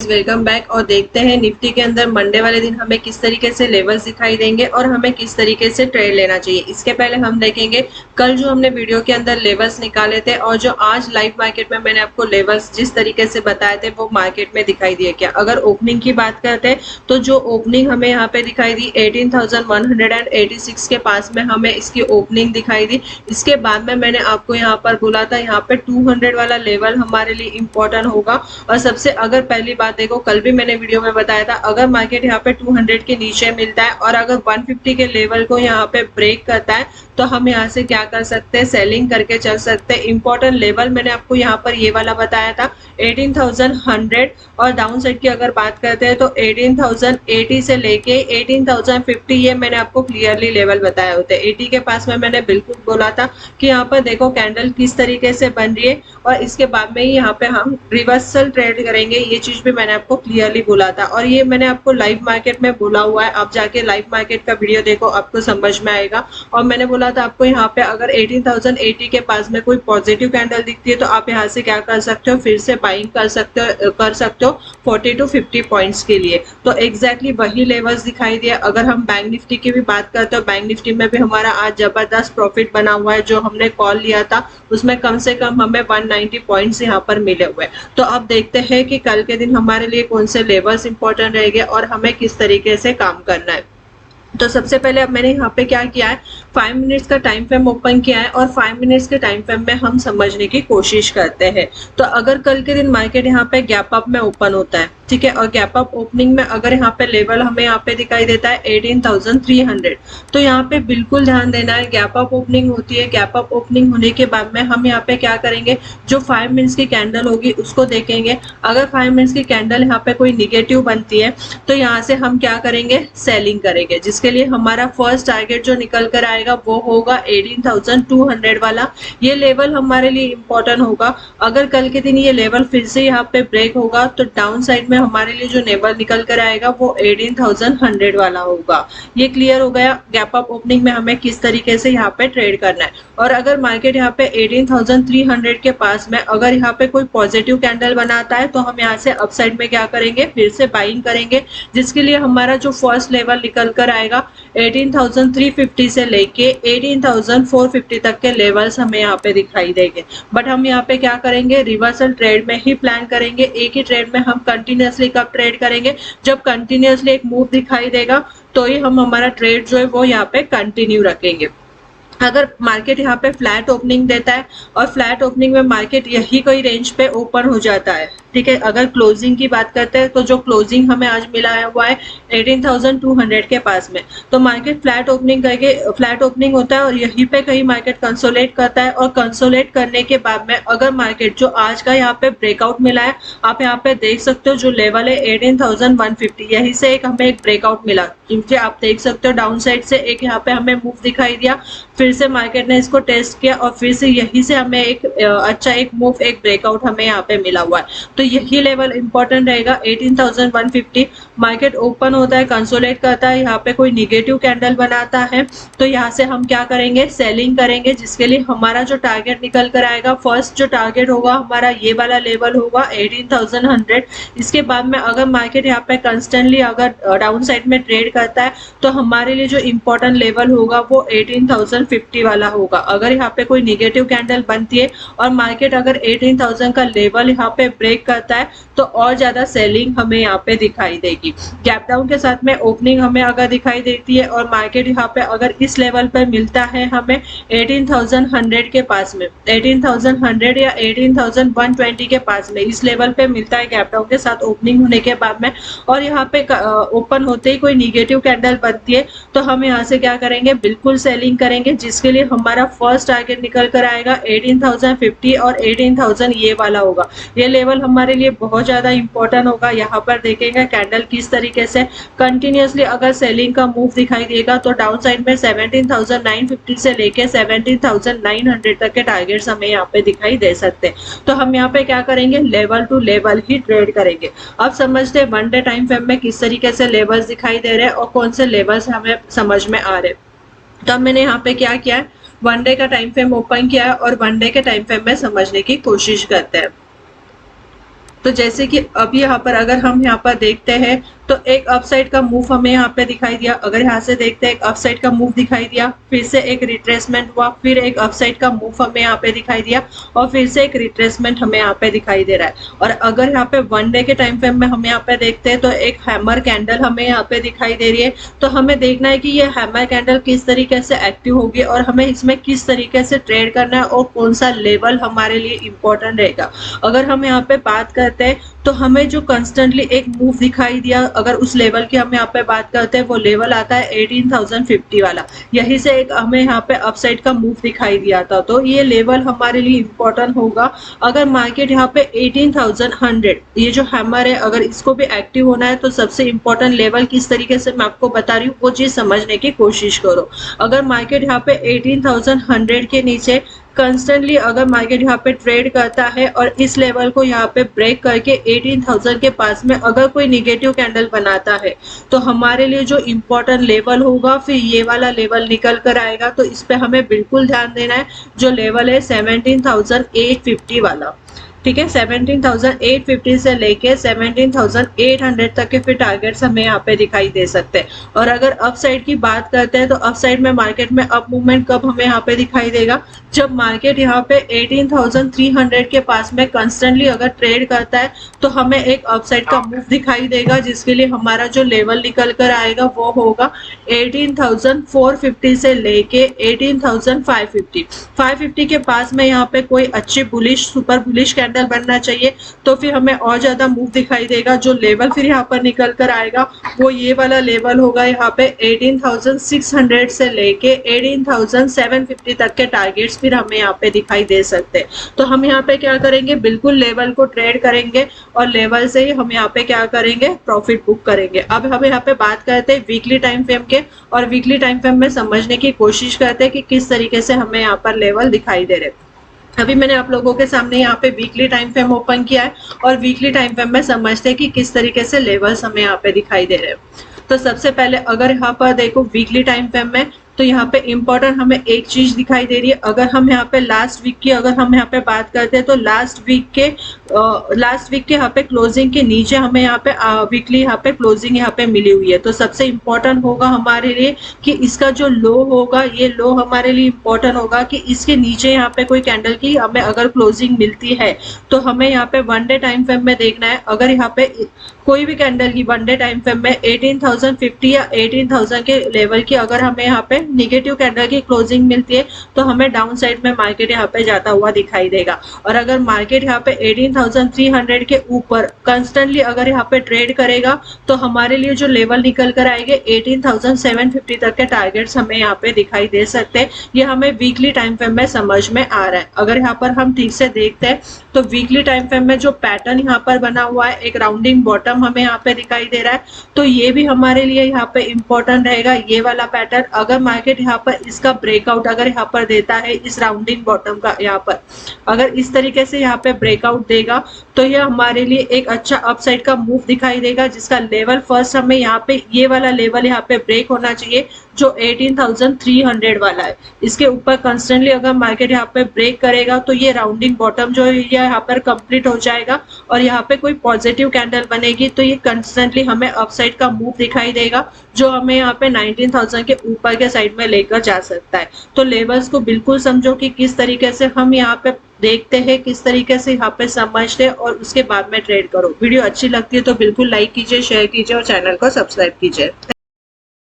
Welcome back. और देखते हैं निफ्टी के अंदर मंडे वाले दिन हमें किस तरीके से लेवल्स दिखाई देंगे और हमें किस तरीके से ट्रेड लेना चाहिए। इसके पहले हम देखेंगे कल जो हमने वीडियो के अंदर लेवल्स निकाले थे और जो आज लाइव मार्केट में मैंने आपको लेवल्स जिस तरीके से बताए थे वो मार्केट में दिखाई दिए क्या। अगर ओपनिंग की बात करते हैं तो जो ओपनिंग हमें यहाँ पे दिखाई दी 18,186 के पास में हमें इसकी ओपनिंग दिखाई दी। इसके बाद में मैंने आपको यहाँ पर बोला था यहाँ पे 200 वाला लेवल हमारे लिए इम्पोर्टेंट होगा। और सबसे अगर पहली बात देखो, कल भी मैंने वीडियो में बताया था, अगर मार्केट यहाँ पे 200 के नीचे मिलता है और अगर 150 के लेवल को यहाँ पे ब्रेक करता है तो हम यहाँ से क्या कर सकते हैं, सेलिंग करके चल सकते हैं। इंपॉर्टेंट लेवल मैंने आपको यहाँ पर ये वाला बताया था 18,100। और डाउन साइड की अगर बात करते हैं तो 18,080 से लेके 18,050 ये मैंने आपको क्लियरली लेवल बताए होते हैं। 80 के पास में मैंने बिल्कुल बोला था कि यहाँ पर देखो कैंडल किस तरीके से बन रही है और इसके बाद में ही यहाँ पे हम रिवर्सल ट्रेड करेंगे, ये चीज भी मैंने आपको क्लियरली बोला था। और ये मैंने आपको लाइव मार्केट में बोला हुआ है, आप जाके लाइव मार्केट का वीडियो देखो, आपको समझ में आएगा। और मैंने बोला था आपको यहाँ पे अगर 18,080 के पास में कोई पॉजिटिव कैंडल दिखती है तो आप यहाँ से क्या कर सकते हो, फिर से बाइंग कर सकते हो 40 to 50 पॉइंट्स के लिए। तो एग्जैक्टली वही लेवल्स दिखाई दिए। अगर हम बैंक निफ्टी की भी बात करते हो, बैंक निफ्टी में भी हमारा आज जबरदस्त प्रॉफिट बना हुआ है। जो हमने कॉल लिया था उसमें कम से कम हमें 190 पॉइंट्स यहाँ पर मिले हुए। तो अब देखते हैं कि कल के दिन हमारे लिए कौन से लेवल्स इंपॉर्टेंट रहेंगे और हमें किस तरीके से काम करना है। तो सबसे पहले अब मैंने यहाँ पे क्या किया है, 5 मिनट्स का टाइम फ्रेम ओपन किया है और 5 मिनट्स के टाइम फ्रेम में हम समझने की कोशिश करते हैं। तो अगर कल के दिन मार्केट यहाँ पे गैप अप में ओपन होता है, ठीक है, और गैप अप ओपनिंग में अगर यहाँ पे लेवल हमें यहाँ पे दिखाई देता है 18,300, तो यहाँ पे बिल्कुल ध्यान देना है। गैप अप ओपनिंग होती है, गैप अप ओपनिंग होने के बाद में हम यहाँ पे क्या करेंगे, जो 5 मिनट्स की कैंडल होगी उसको देखेंगे। अगर 5 मिनट्स की कैंडल यहाँ पे कोई निगेटिव बनती है तो यहाँ से हम क्या करेंगे, सेलिंग करेंगे, जिसके लिए हमारा फर्स्ट टारगेट जो निकल कर आएगा वो होगा 18,200 वाला। ये लेवल हमारे लिए इंपॉर्टेंट होगा। अगर कल के दिन ये लेवल फिर से यहाँ पे ब्रेक होगा तो डाउन साइड में हमारे लिए जो लेवल निकल कर आएगा वो 18,100 वाला होगा। ये क्लियर हो गया गैप अप ओपनिंग में हमें किस तरीके से यहाँ पे ट्रेड करना है। और अगर मार्केट यहाँ पे 18,300 के पास में अगर यहाँ पे कोई पॉजिटिव कैंडल बनाता है तो हम यहाँ से अपसाइड में क्या करेंगे, फिर से बाइंग करेंगे, जिसके लिए हमारा जो फर्स्ट लेवल निकल कर आएगा 18,350 से लेके 18,450 तक के लेवल्स हमें यहाँ पे दिखाई देंगे। बट हम यहाँ पे क्या करेंगे, रिवर्सल ट्रेड में ही प्लान करेंगे। एक ही ट्रेड में हम कंटिन्यूअसली कब ट्रेड करेंगे, जब कंटिन्यूअसली एक मूव दिखाई देगा तो ही हम हमारा ट्रेड जो है वो यहाँ पे कंटिन्यू रखेंगे। अगर मार्केट यहाँ पे फ्लैट ओपनिंग देता है और फ्लैट ओपनिंग में मार्केट यही कोई रेंज पे ओपन हो जाता है, ठीक है, अगर क्लोजिंग की बात करते हैं तो जो क्लोजिंग हमें आज मिला हुआ है 18,200 के पास में, तो मार्केट फ्लैट ओपनिंग करके फ्लैट ओपनिंग होता है और यहीं पे कहीं मार्केट कंसोलिडेट करता है। और कंसोलिडेट करने के बाद में अगर मार्केट जो आज का यहाँ पे ब्रेकआउट मिला है, आप यहाँ पे देख सकते हो जो लेवल है 18,150, यहीं से एक हमें एक ब्रेकआउट मिला, क्योंकि आप देख सकते हो डाउन साइड से एक यहाँ पे हमें मूव दिखाई दिया, फिर से मार्केट ने इसको टेस्ट किया और फिर से यहीं से हमें एक अच्छा एक मूव एक ब्रेकआउट हमें यहाँ पे मिला हुआ है। तो यही लेवल इंपॉर्टेंट रहेगा 18,150। मार्केट ओपन होता है, कंसोलिडेट करता है, यहाँ पे कोई निगेटिव कैंडल बनाता है तो यहाँ से हम क्या करेंगे, सेलिंग करेंगे, जिसके लिए हमारा जो टारगेट निकल कर आएगा, फर्स्ट जो टारगेट होगा हमारा ये वाला लेवल होगा 18,100। इसके बाद में अगर मार्केट यहाँ पे कंस्टेंटली अगर डाउन साइड में ट्रेड करता है तो हमारे लिए जो इंपॉर्टेंट लेवल होगा वो 18,050 वाला होगा। अगर यहाँ पे कोई निगेटिव कैंडल बनती है और मार्केट अगर 18,000 का लेवल यहाँ पे ब्रेक करता है तो और ज्यादा सेलिंग हमें यहाँ पे दिखाई देगी। गैप डाउन के साथ में ओपनिंग हमें अगर दिखाई देती है और मार्केट यहाँ पे अगर इस लेवल पर मिलता है हमें 18,100 के पास में, 18,100 या 18,120 के पास में, इस लेवल पे मिलता है गैप डाउन के साथ ओपनिंग होने के बाद में, और यहाँ पे ओपन होते ही कोई निगेटिव कैंडल बनती है तो हम यहाँ से क्या करेंगे, बिल्कुल सेलिंग करेंगे, जिसके लिए हमारा फर्स्ट टारगेट निकल कर आएगा 18,050 और 18,000 ये वाला होगा। ये लेवल हमारे लिए बहुत ज्यादा इंपॉर्टेंट होगा। यहाँ पर देखेंगे कैंडल किस तरीके से कंटिन्यूअसली अगर सेलिंग का मूव दिखाई देगा तो डाउन साइड में 17,950 से लेके 17,900 तक के टारगेट्स हमें यहाँ पे दिखाई दे सकते हैं। तो हम यहाँ पे क्या करेंगे, लेवल टू लेवल ही ट्रेड करेंगे। अब समझते हैं वन डे टाइम फ्रेम में किस तरीके से लेवल्स दिखाई दे रहे हैं और कौन से लेवल्स हमें समझ में आ रहे हैं। तो मैंने यहाँ पे क्या किया है, वन डे का टाइम फ्रेम ओपन किया है और वन डे के टाइम फ्रेम में समझने की कोशिश करते हैं। तो जैसे कि अब यहाँ पर अगर हम यहाँ पर देखते हैं तो एक अपसाइड का मूव हमें यहाँ पे दिखाई दिया, अगर यहाँ से देखते हैं एक अपसाइड का मूव दिखाई दिया, फिर से एक रिट्रेसमेंट हुआ, फिर एक अपसाइड का मूव हमें यहाँ पे दिखाई दिया और फिर से एक रिट्रेसमेंट हमें यहाँ पे दिखाई दे रहा है। और अगर यहाँ पे 1 डे के टाइम फ्रेम में हम यहाँ पे देखते हैं तो एक हैमर कैंडल हमें यहाँ पे दिखाई दे रही है। तो हमें देखना है कि ये हैमर कैंडल किस तरीके से एक्टिव होगी और हमें इसमें किस तरीके से ट्रेड करना है और कौन सा लेवल हमारे लिए इम्पोर्टेंट रहेगा। अगर हम यहाँ पे बात करते हैं तो हमें जो कंस्टेंटली एक मूव दिखाई दिया, अगर उस लेवल की हम यहाँ पे बात करते हैं, वो लेवल आता है 18,050 वाला। यही से एक हमें यहाँ पे अपसाइड का मूव दिखाई दिया था, तो ये लेवल हमारे लिए इम्पोर्टेंट होगा। अगर मार्केट यहाँ पे 18,100 ये जो हैमर है अगर इसको भी एक्टिव होना है तो सबसे इम्पोर्टेंट लेवल किस तरीके से मैं आपको बता रही हूँ वो चीज समझने की कोशिश करो। अगर मार्केट यहाँ पे 18,100 के नीचे कंस्टेंटली अगर मार्केट यहाँ पे ट्रेड करता है और इस लेवल को यहाँ पे ब्रेक करके 18,000 के पास में अगर कोई निगेटिव कैंडल बनाता है तो हमारे लिए जो इम्पोर्टेंट लेवल होगा फिर ये वाला लेवल निकल कर आएगा। तो इस पे हमें बिल्कुल ध्यान देना है, जो लेवल है 17,850 वाला। ठीक है, 17,850 से लेके 17,800 तक के फिर टारगेट्स हमें यहाँ पे दिखाई दे सकते हैं। और अगर अप साइड की बात करते हैं तो अप साइड में मार्केट में अप मूवमेंट कब हमें यहाँ पे दिखाई देगा, जब मार्केट यहाँ पे 18,300 के पास में कंस्टेंटली अगर ट्रेड करता है तो हमें एक अपसाइड का मूव दिखाई देगा, जिसके लिए हमारा जो लेवल निकल कर आएगा वो होगा 18,450 से लेके 18,550। 550 के पास में यहाँ पे कोई अच्छी बुलिश सुपर बुलिश कैंडल बनना चाहिए तो फिर हमें और ज्यादा मूव दिखाई देगा। जो लेवल फिर यहाँ पर निकल कर आएगा वो ये वाला लेवल होगा यहाँ पे 18,600 से लेके 18,750 तक के टारगेट्स फिर हमें यहाँ पे दिखाई दे सकते हैं। तो हम यहाँ पे क्या करेंगे, बिल्कुल लेवल को ट्रेड करेंगे और लेवल से ही हम यहाँ पे क्या करेंगे, प्रॉफिट बुक करेंगे। अब हम यहाँ पे बात करते हैं वीकली टाइम फ्रेम के, और वीकली टाइम फ्रेम में समझने की कोशिश करते हैं कि किस तरीके से हमें यहाँ पर लेवल दिखाई दे रहे हैं। अभी मैंने आप लोगों के सामने यहाँ पे वीकली टाइम फ्रेम ओपन किया है और वीकली टाइम फ्रेम में समझते हैं कि किस तरीके से लेवल्स हमें यहाँ पे दिखाई दे रहे हैं। तो सबसे पहले अगर यहाँ पर देखो वीकली टाइम फ्रेम में तो यहाँ पे इम्पोर्टेंट हमें एक चीज दिखाई दे रही है। अगर हम यहाँ पे लास्ट वीक की अगर हम यहाँ पे बात करते हैं तो लास्ट वीक के यहाँ पे क्लोजिंग के नीचे हमें यहाँ पे वीकली यहाँ पे क्लोजिंग यहाँ पे मिली हुई है। तो सबसे इम्पोर्टेंट होगा हमारे लिए कि इसका जो लो होगा ये लो हमारे लिए इम्पोर्टेंट होगा कि इसके नीचे यहाँ पे कोई कैंडल की हमें अगर क्लोजिंग मिलती है तो हमें यहाँ पे 1 डे टाइम फ्रेम में देखना है। अगर यहाँ पे कोई भी कैंडल की 1 डे टाइम फ्रेम में 18,050 या 18,000 के लेवल की अगर हमें यहाँ पे निगेटिव कैंडल की क्लोजिंग मिलती है तो हमें डाउन साइड में मार्केट यहाँ पे जाता हुआ दिखाई देगा। और अगर मार्केट यहाँ पे 18,300 के ऊपर कंस्टेंटली अगर यहाँ पे ट्रेड करेगा तो हमारे लिए जो लेवल निकल कर आएंगे 18,750 तक के टारगेट्स हमें यहाँ पे दिखाई दे सकते हैं। ये हमें वीकली टाइम फ्रेम में समझ में आ रहा है। अगर यहाँ पर हम ठीक से देखते हैं तो वीकली टाइम फ्रेम में जो पैटर्न यहाँ पर बना हुआ है, एक राउंडिंग बॉटम हमें यहाँ पे दिखाई दे रहा है, तो ये भी हमारे लिए यहाँ पे इम्पोर्टेंट रहेगा। ये वाला पैटर्न अगर मार्केट यहाँ पर इसका ब्रेकआउट अगर यहाँ पर देता है इस राउंडिंग बॉटम का, यहाँ पर अगर इस तरीके से यहाँ पे ब्रेकआउट देगा तो ये हमारे लिए एक अच्छा अपसाइड का मूव दिखाई देगा, जिसका लेवल फर्स्ट हमें यहाँ पे ये वाला लेवल यहाँ पे ब्रेक होना चाहिए जो 18,300 वाला है। इसके ऊपर कंस्टेंटली अगर मार्केट यहाँ पे ब्रेक करेगा तो ये राउंडिंग बॉटम जो है यहाँ पर कंप्लीट हो जाएगा और यहाँ पे कोई पॉजिटिव कैंडल बनेगी तो ये कंस्टेंटली हमें अपसाइड का मूव दिखाई देगा जो हमें यहाँ पे 19,000 के ऊपर के साइड में लेकर जा सकता है। तो लेवल्स को बिल्कुल समझो कि किस तरीके से हम यहाँ पे देखते हैं, किस तरीके से यहाँ पे समझते हैं और उसके बाद में ट्रेड करो। वीडियो अच्छी लगती है तो बिल्कुल लाइक कीजिए, शेयर कीजिए और चैनल को सब्सक्राइब कीजिए।